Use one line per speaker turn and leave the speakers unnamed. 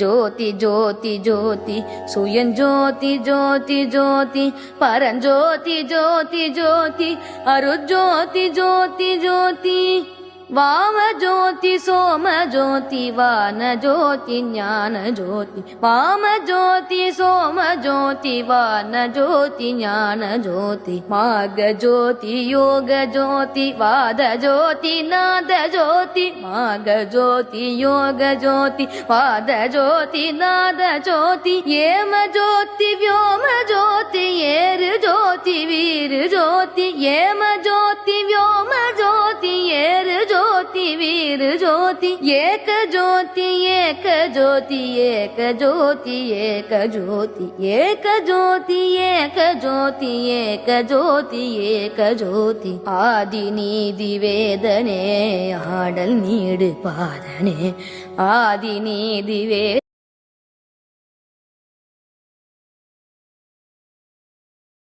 ஜோதி ஜோதி ஜோதி சுயஞ்சோதி ஜோதி ஜோதி பரஞ்சோதி ஜோதி ஜோதி அருஜோதி ஜோதி ஜோதி வாம ஜோதி சோம ஜோதி வான ஜோதி ஞான ஜோதி வாம ஜோதி சோம ஜோதி வான ஜோதி ஞான ஜோதி மாக ஜோதி யோக ஜோதி வாத ஜோதி நாத ஜோதி மாக ஜோதி யோக ஜோதி வாத ஜோதி நாத ஜோதி ஏம ஜோதி ವ್ಯೋಮ ஜோதி ஏரு ஜோதி வீரு ஜோதி ஏம ஜோதி ವ್ಯೋಮ ஜோதி ஏரு ज्योति वीर ज्योति एक ज्योति एक ज्योति एक ज्योति एक ज्योति एक ज्योति एक ज्योति एक ज्योति एक ज्योति आदि नीदि वेदने आडल नीड पादने आदि नीदि वेदने